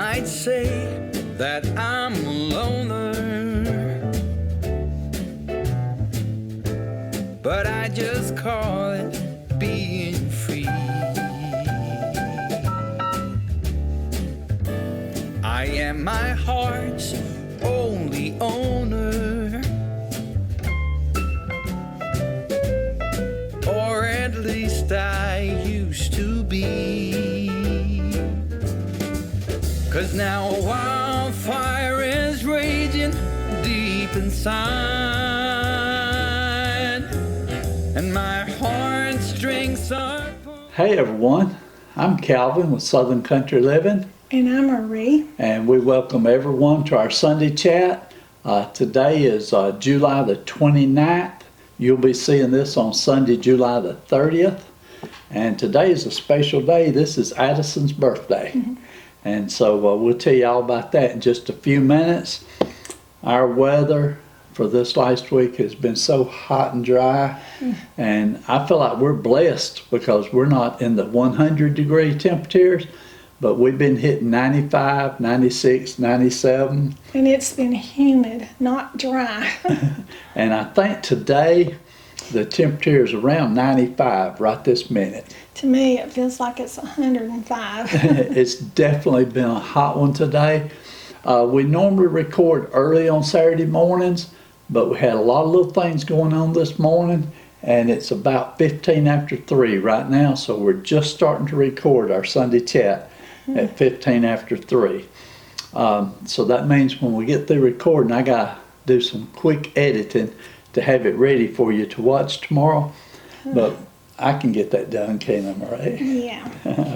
might say that I'm a loner, but I just call it being free. I am my heart's only owner, or at least I used to be. 'Cause now a wildfire is raging deep inside, and my heartstrings are... Hey everyone, I'm Calvin with Southern Country Living. And I'm Marie. And we welcome everyone to our Sunday chat. Today is July the 29th. You'll be seeing this on Sunday, July the 30th. And today is a special day. This is Addison's birthday. Mm-hmm. And so we'll tell you all about that in just a few minutes. Our weather for this last week has been so hot and dry. And I feel like we're blessed because we're not in the 100-degree temperatures. But we've been hitting 95, 96, 97. And it's been humid, not dry. And I think today the temperature is around 95 right this minute. To me, it feels like it's 105. It's definitely been a hot one today. We normally record early on Saturday mornings, but we had a lot of little things going on this morning. And it's about 15 after 3 right now, so we're just starting to record our Sunday chat at 15 after 3. So that means when we get through recording, I got to do some quick editing to have it ready for you to watch tomorrow. But I can get that done, can't I, Marie? Yeah.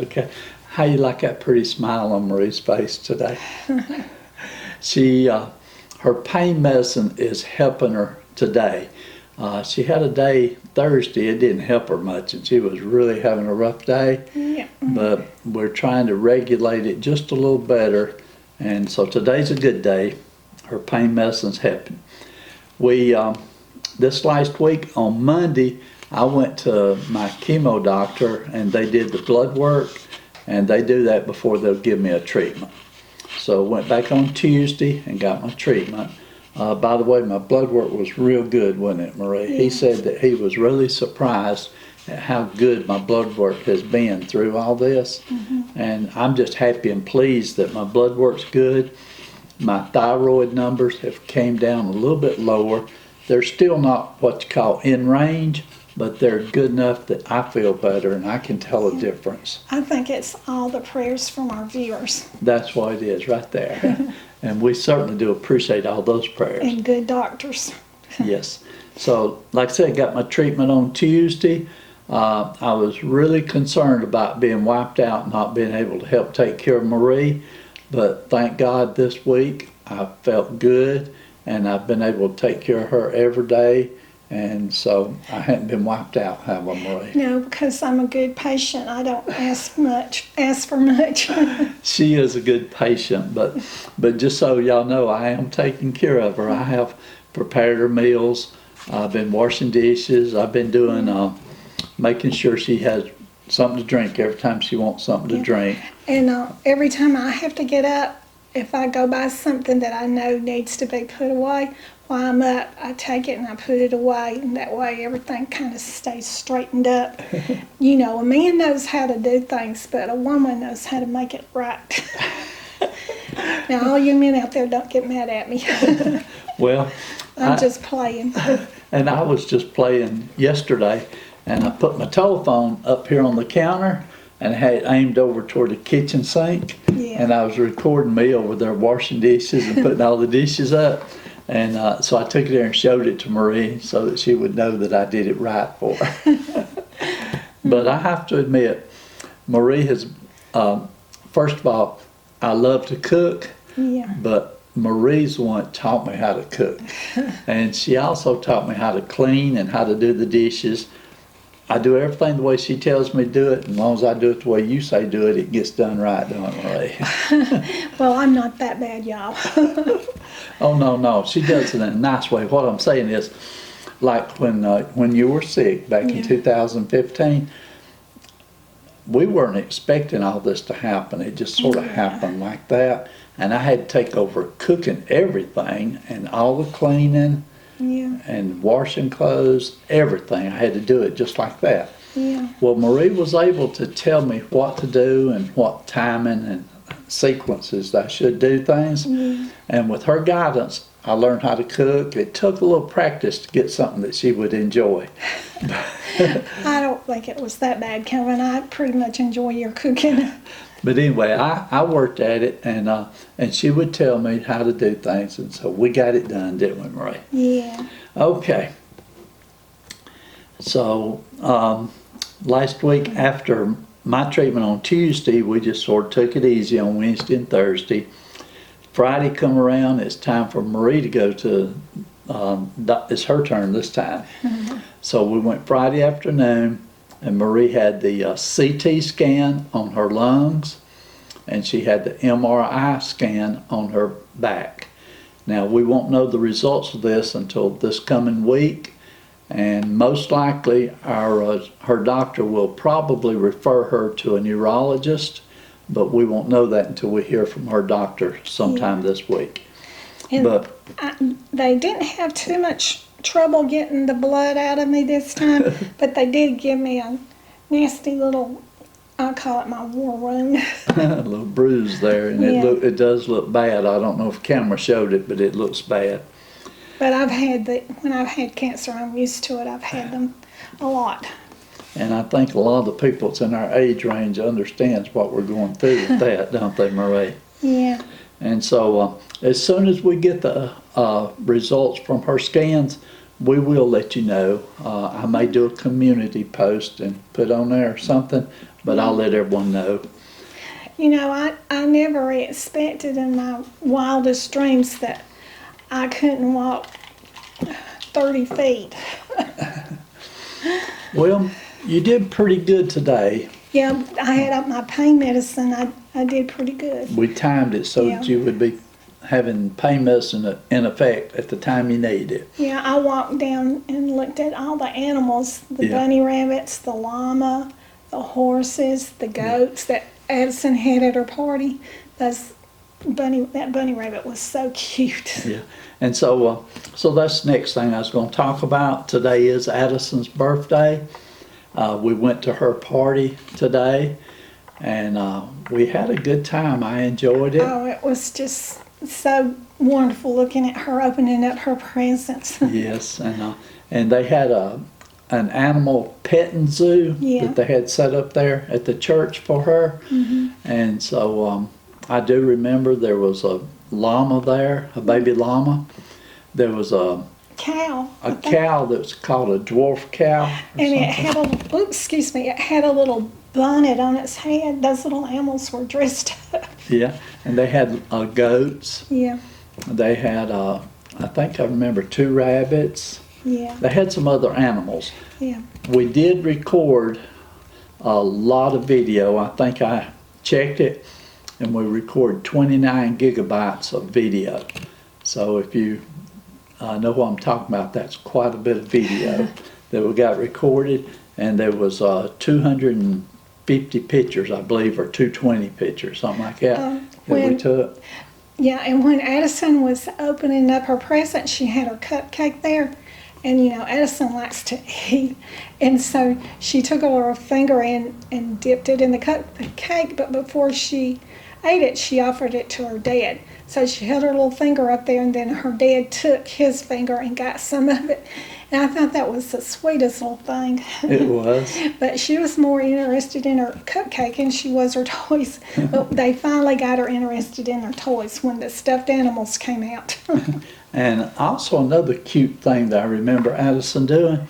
Okay. How you like that pretty smile on Marie's face today? Her pain medicine is helping her today. She had a day Thursday, it didn't help her much, and she was really having a rough day. Yeah. But we're trying to regulate it just a little better, and so today's a good day. Her pain medicine's helping. This last week on Monday, I went to my chemo doctor, and they did the blood work, and they do that before they'll give me a treatment. So went back on Tuesday and got my treatment. By the way, my blood work was real good, wasn't it, Marie? Yeah. He said that he was really surprised at how good my blood work has been through all this. Mm-hmm. And I'm just happy and pleased that my blood work's good. My thyroid numbers have came down a little bit lower. They're still not what you call in range, but they're good enough that I feel better and I can tell a difference. I think it's all the prayers from our viewers. That's what it is right there. And we certainly do appreciate all those prayers. And good doctors. Yes. So, like I said, I got my treatment on Tuesday. I was really concerned about being wiped out and not being able to help take care of Marie. But thank God this week I felt good and I've been able to take care of her every day. And so I hadn't been wiped out, have I, Marie? No, because I'm a good patient. I don't ask for much. She is a good patient, but just so y'all know, I am taking care of her. I have prepared her meals. I've been washing dishes. I've been doing, making sure she has something to drink every time she wants something to drink. And every time I have to get up, if I go by something that I know needs to be put away, while I'm up, I take it and I put it away, and that way everything kind of stays straightened up. You know, a man knows how to do things, but a woman knows how to make it right. Now, all you men out there, don't get mad at me. Well, I'm just playing. And I was just playing yesterday, and I put my telephone up here on the counter, and I had it aimed over toward the kitchen sink, and I was recording me over there washing dishes and putting all the dishes up. And so I took it there and showed it to Marie so that she would know that I did it right for her. But I have to admit, Marie has, first of all, I love to cook, but Marie's the one that taught me how to cook. And she also taught me how to clean and how to do the dishes. I do everything the way she tells me to do it, and as long as I do it the way you say do it, it gets done right, don't it, Marie? Well, I'm not that bad, y'all. Oh, no, she does it in a nice way. What I'm saying is, like when you were sick back in 2015, we weren't expecting all this to happen. It just sort of happened like that. And I had to take over cooking everything and all the cleaning Yeah. and washing clothes, everything. I had to do it just like that. Yeah. Well, Marie was able to tell me what to do and what timing and sequences I should do things. Yeah. And with her guidance, I learned how to cook. It took a little practice to get something that she would enjoy. I don't think it was that bad, Kevin. I pretty much enjoy your cooking. But anyway, I worked at it, and she would tell me how to do things, and so we got it done, didn't we, Marie? Yeah. Okay. So last week after my treatment on Tuesday, we just sort of took it easy on Wednesday and Thursday. Friday come around, it's time for Marie to go to, it's her turn this time. Mm-hmm. So we went Friday afternoon, and Marie had the CT scan on her lungs, and she had the MRI scan on her back. Now, we won't know the results of this until this coming week, and most likely her doctor will probably refer her to a neurologist, but we won't know that until we hear from her doctor sometime this week. And they didn't have too much trouble getting the blood out of me this time, but they did give me a nasty little, I call it my war wound. A little bruise there, and Yeah. it does look bad. I don't know if the camera showed it, but it looks bad. But when I've had cancer, I'm used to it. I've had them a lot. And I think a lot of the people that's in our age range understands what we're going through with that, don't they, Marie? Yeah. And so as soon as we get the results from her scans, we will let you know. I may do a community post and put on there or something, but I'll let everyone know. You know, I never expected in my wildest dreams that I couldn't walk 30 feet. Well, you did pretty good today. Yeah, I had up my pain medicine. I did pretty good. We timed it so Yeah. that you would be having pain medicine in effect at the time you need it. Yeah, I walked down and looked at all the animals, the Yeah. bunny rabbits, the llama, the horses, the goats that Addison had at her party. That bunny rabbit was so cute. Yeah, and so that's the next thing I was going to talk about. Today is Addison's birthday. We went to her party today, and we had a good time. I enjoyed it. Oh, it was just so wonderful looking at her opening up her presents. Yes, and they had an animal petting zoo Yeah. that they had set up there at the church for her, and so I do remember there was a llama there, a baby llama. There was a Cow. cow that was called a dwarf cow. Or And it something. had it had a little bonnet on its head. Those little animals were dressed up. Yeah, and they had goats. Yeah, They had, I think I remember 2 rabbits. yeah, They had some other animals. yeah. We did record a lot of video. I think I checked it, and we recorded 29 gigabytes of video. So if you know what I'm talking about, that's quite a bit of video that we got recorded, and there was 250 pictures, I believe, or 220 pictures, something like that, that we took. Yeah, and when Addison was opening up her present, she had her cupcake there. And, you know, Addison likes to eat. And so she took a little finger and dipped it in the cupcake. But before she ate it, she offered it to her dad. So she held her little finger up there, and then her dad took his finger and got some of it. And I thought that was the sweetest little thing. It was. But she was more interested in her cupcake than she was her toys. But they finally got her interested in her toys when the stuffed animals came out. And also another cute thing that I remember Addison doing,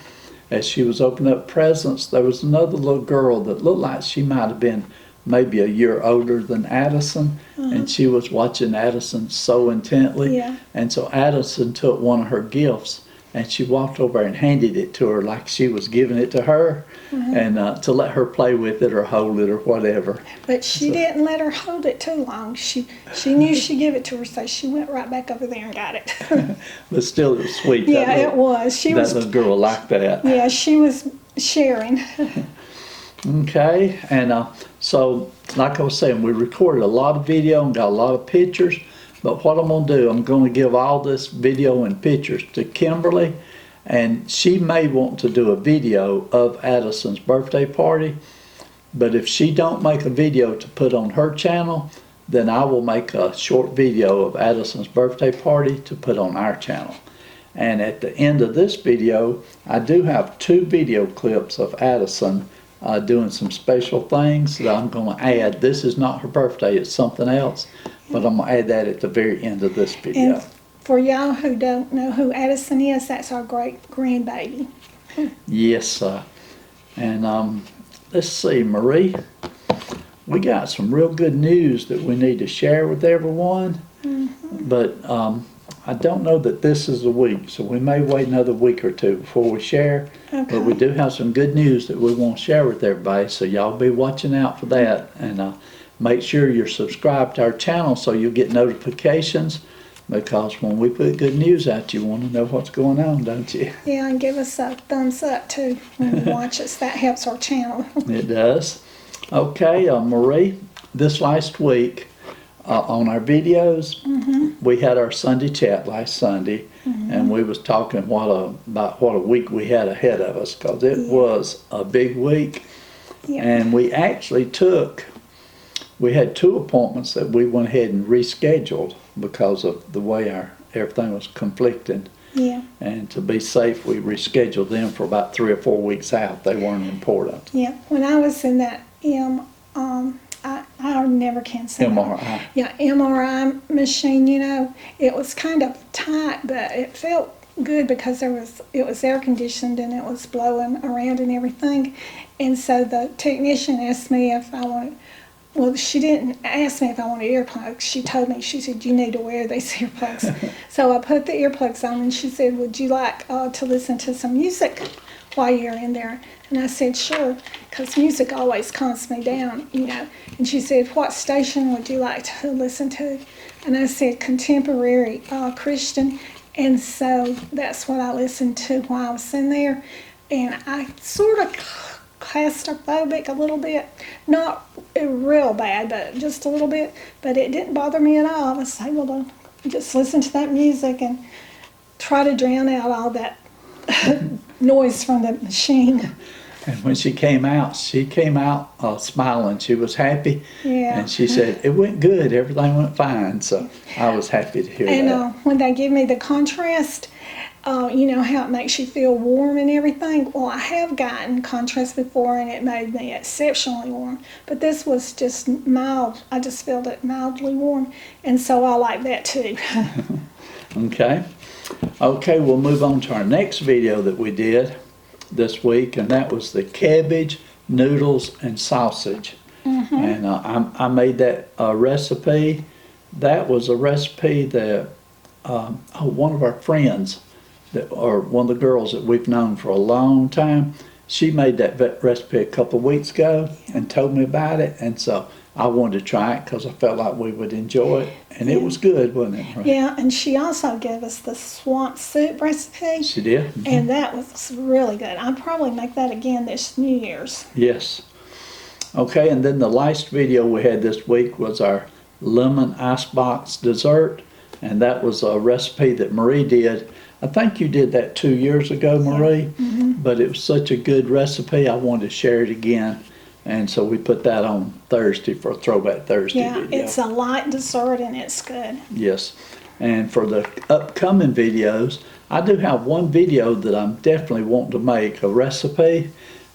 as she was opening up presents, there was another little girl that looked like she might have been maybe a year older than Addison, and she was watching Addison so intently. Yeah. And so Addison took one of her gifts, and she walked over and handed it to her like she was giving it to her, and to let her play with it or hold it or whatever. But she didn't let her hold it too long. She knew she'd give it to her, so she went right back over there and got it. But still, it was sweet. Yeah, it was. That little girl liked that. Yeah, she was sharing. Okay, and so like I was saying, we recorded a lot of video and got a lot of pictures, but what I'm going to do, I'm going to give all this video and pictures to Kimberly, and she may want to do a video of Addison's birthday party, but if she don't make a video to put on her channel, then I will make a short video of Addison's birthday party to put on our channel. And at the end of this video, I do have 2 video clips of Addison doing some special things that I'm going to add. This is not her birthday, it's something else, but I'm going to add that at the very end of this video. And for y'all who don't know who Addison is, that's our great grandbaby. Yes, and let's see, Marie, we got some real good news that we need to share with everyone, but I don't know that this is the week, so we may wait another week or 2 before we share. Okay. But we do have some good news that we want to share with everybody, so y'all be watching out for that. And make sure you're subscribed to our channel so you'll get notifications, because when we put good news out, you want to know what's going on, don't you? Yeah, and give us a thumbs up too when you watch us. That helps our channel. It does. Okay, Marie, this last week, on our videos, we had our Sunday chat last Sunday, and we was talking about what a week we had ahead of us, because it was a big week. Yeah. And we actually we had 2 appointments that we went ahead and rescheduled because of the way everything was conflicting. Yeah. And to be safe, we rescheduled them for about 3 or 4 weeks out. They weren't important. Yeah. When I was in that I never can say MRI. that. Yeah, MRI machine, you know, it was kind of tight, but it felt good because it was air conditioned and it was blowing around and everything. And so the technician asked me if I wanted, well, she didn't ask me if I wanted earplugs. She told me, she said, you need to wear these earplugs. So I put the earplugs on and she said, would you like to listen to some music while you're in there? And I said, sure, because music always calms me down, you know. And she said, what station would you like to listen to? And I said, contemporary Christian. And so that's what I listened to while I was in there. And I sort of claustrophobic a little bit, not real bad, but just a little bit. But it didn't bother me at all. I was able to just listen to that music and try to drown out all that noise from the machine. And when she came out smiling. She was happy. Yeah. And she said, it went good. Everything went fine. So I was happy to hear that. And when they give me the contrast, you know how it makes you feel warm and everything? Well, I have gotten contrast before and it made me exceptionally warm. But this was just mild. I just felt it mildly warm. And so I like that too. Okay. Okay, we'll move on to our next video that we did this week, and that was the cabbage, noodles, and sausage. And I made that recipe. That was a recipe that one of our friends, or one of the girls that we've known for a long time, she made that recipe a couple of weeks ago and told me about it, and so I wanted to try it because I felt like we would enjoy it, and it was good, wasn't it? Right? Yeah, and she also gave us the swamp soup recipe. She did? And that was really good. I'll probably make that again this New Year's. Yes. Okay, and then the last video we had this week was our lemon icebox dessert, and that was a recipe that Marie did. I think you did that 2 years ago, Marie, but it was such a good recipe, I wanted to share it again. And so we put that on Thursday for a Throwback Thursday video. Yeah, it's a light dessert and it's good. Yes. And for the upcoming videos, I do have one video that I'm definitely wanting to make, a recipe.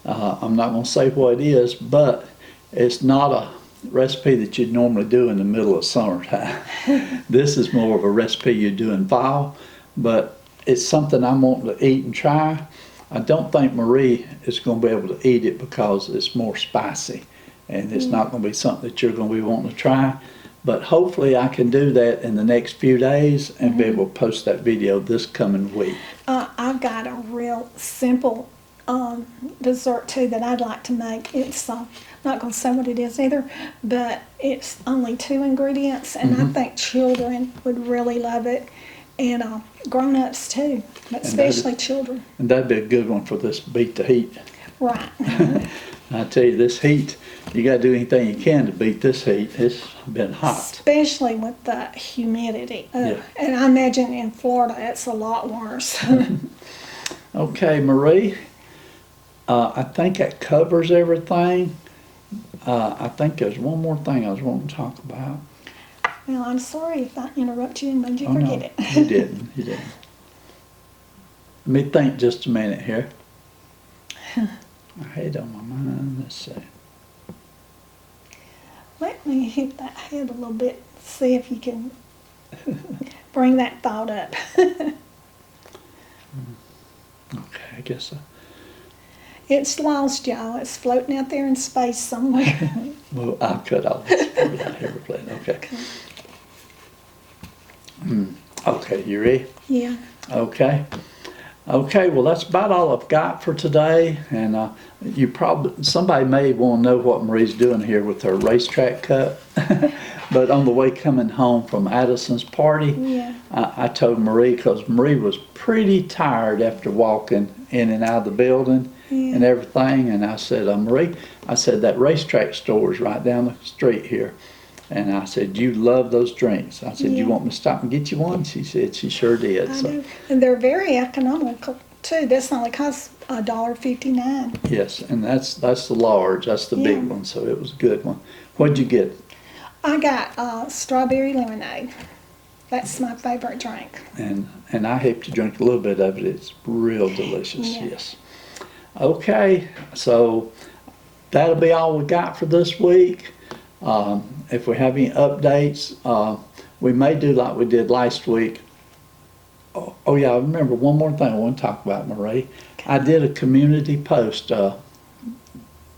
I'm not going to say what it is, but it's not a recipe that you'd normally do in the middle of summertime. This is more of a recipe you do in fall, but it's something I'm wanting to eat and try. I don't think Marie is going to be able to eat it because it's more spicy, and it's not going to be something that you're going to be wanting to try. But hopefully I can do that in the next few days and be able to post that video this coming week. I've got a real simple dessert too that I'd like to make. It's not going to say what it is either, but it's only 2 ingredients, and I think children would really love it. And grown-ups too, but especially children. And that'd be a good one for this Beat the Heat Right. I tell you, this heat, you got to do anything you can to beat this heat. It's been hot. Especially with the humidity. Yeah. And I imagine in Florida it's a lot worse. Okay, Marie, I think that covers everything. I think there's one more thing I was wanting to talk about. Well, I'm sorry if I interrupt you and made you Oh, forget no, it. you didn't. You didn't. Let me think just a minute here. I had it on my mind. Let's see. Let me hit that head a little bit, see if you can bring that thought up. Okay, I guess It's lost, y'all. It's floating out there in space somewhere. well, I'll cut off this part out here. Okay. Okay, you ready? Yeah. Okay. Okay, well, that's about all I've got for today. And you probably, somebody may want to know what Marie's doing here with her racetrack cut. But on the way coming home from Addison's party, Yeah. I told Marie, because Marie was pretty tired after walking in and out of the building and everything. And I said, Marie, I said, that racetrack store is right down the street here. And I said, you love those drinks. I said, you want me to stop and get you one? She said she sure did. I do. And they're very economical too. This only costs $1.59. Yes, and that's the large, that's the big one, so it was a good one. What'd you get? I got strawberry lemonade. That's my favorite drink. And I hope to drink a little bit of it. It's real delicious, Yeah. yes. Okay, so that'll be all we got for this week. If we have any updates, we may do like we did last week. Oh yeah, I remember one more thing I want to talk about, Marie. I did a community post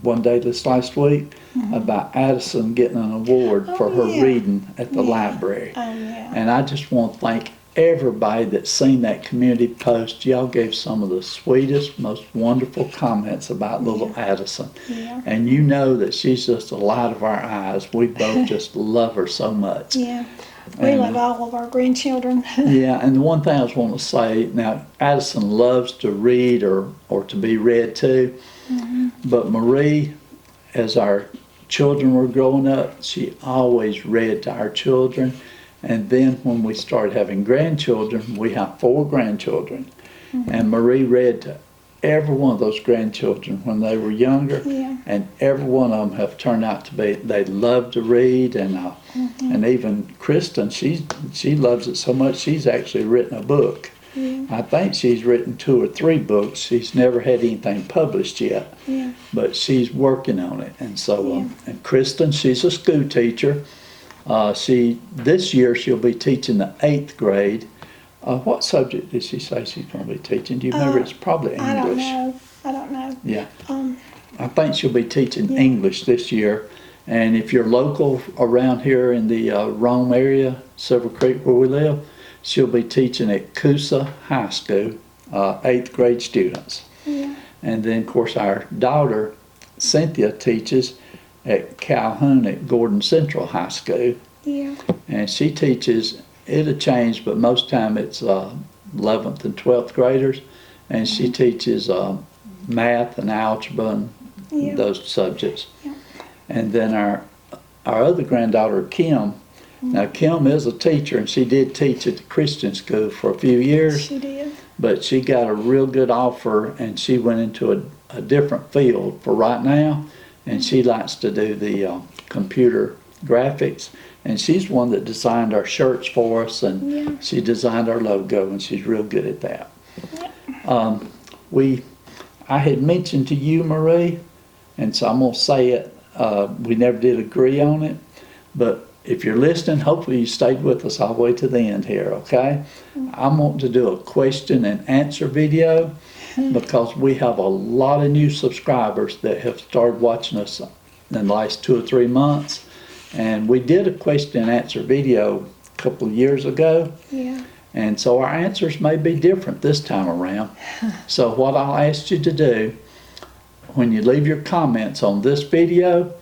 one day this last week about Addison getting an award for her reading at the library. Oh, yeah. And I just want to thank everybody that's seen that community post. Y'all gave some of the sweetest, most wonderful comments about little Addison. Yeah. And you know that she's just the light of our eyes. We both just love her so much. Yeah. We love all of our grandchildren. Yeah, and the one thing I was wanting to say, now Addison loves to read or to be read to, but Marie, as our children were growing up, she always read to our children. And then when we started having grandchildren, we have 4 grandchildren, and Marie read to every one of those grandchildren when they were younger, and every one of them have turned out to be, they love to read, and even Kristen, she loves it so much she's actually written a book. I think she's written 2 or 3 books. She's never had anything published yet, but she's working on it. And so, and Kristen, she's a school teacher. This year she'll be teaching the 8th grade. What subject did she say she's going to be teaching? Do you remember? It's probably English. I don't know. Yeah. I think she'll be teaching English this year. And if you're local around here in the Rome area, SilverCreek where we live, she'll be teaching at Coosa High School, 8th grade students. Yeah. And then, of course, our daughter, Cynthia, teaches at Calhoun at Gordon Central High School. Yeah. And she teaches, it'll change, but most time it's 11th and 12th graders. And she teaches math and algebra and those subjects. Yeah. And then our other granddaughter, Kim, now Kim is a teacher, and she did teach at the Christian school for a few years. She did. But she got a real good offer, and she went into a different field for right now. And she likes to do the computer graphics. And she's one that designed our shirts for us, and she designed our logo, and she's real good at that. I had mentioned to you, Marie, and so I'm going to say it, we never did agree on it, but if you're listening, hopefully you stayed with us all the way to the end here, okay? I'm wanting to do a question and answer video because we have a lot of new subscribers that have started watching us in the last 2 or 3 months. And we did a question and answer video a couple of years ago. Yeah. And so our answers may be different this time around. So what I'll ask you to do, when you leave your comments on this video,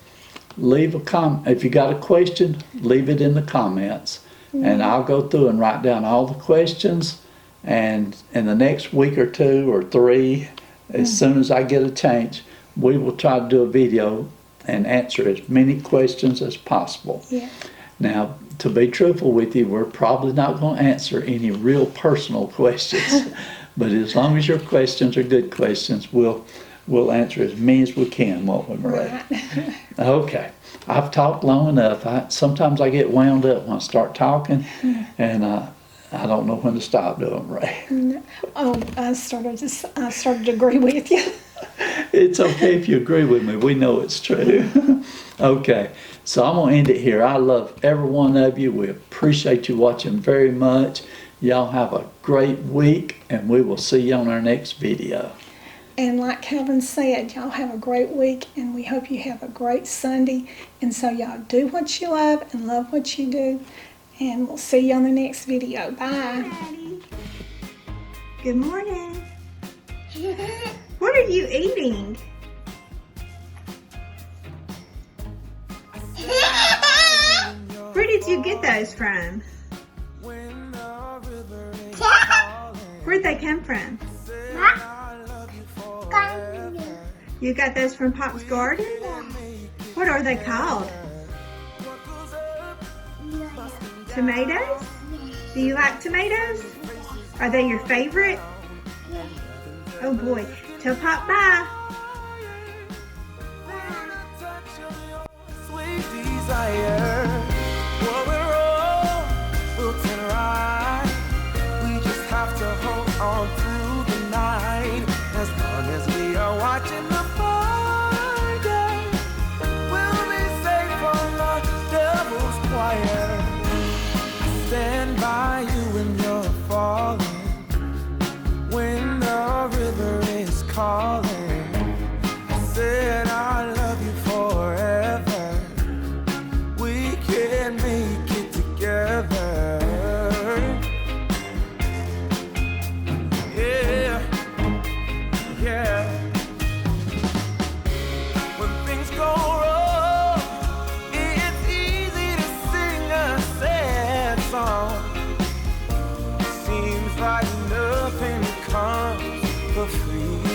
leave a comment. If you got a question, leave it in the comments. And I'll go through and write down all the questions. And in the next week or 2 or 3, as soon as I get a chance, we will try to do a video and answer as many questions as possible. Yeah. Now, to be truthful with you, we're probably not going to answer any real personal questions. But as long as your questions are good questions, we'll answer as many as we can, won't we, Marie? Right. Okay. I've talked long enough. Sometimes I get wound up when I start talking, and I don't know when to stop doing, Marie. Oh, I started to agree with you. It's okay if you agree with me. We know it's true. Okay, so I'm going to end it here. I love every one of you. We appreciate you watching very much. Y'all have a great week, and we will see you on our next video. And like Calvin said, y'all have a great week, and we hope you have a great Sunday. And so y'all do what you love and love what you do. And we'll see you on the next video. Bye. Daddy. Good morning. What are you eating? Where did you get those from? Where'd they come from? You got those from Pop's garden? What are they called? Tomatoes? Do you like tomatoes? Are they your favorite? Oh boy. Tell Pop bye. Sweet desire. Well, we're all built and right. We just have to hold on through the night. As long as we are watching the fire, we'll be safe from the devil's choir. I stand by you when you're falling, when the river is calling. I said I love you forever. We can make it together. Yeah, yeah. When things go wrong, it's easy to sing a sad song. Seems like nothing comes for free.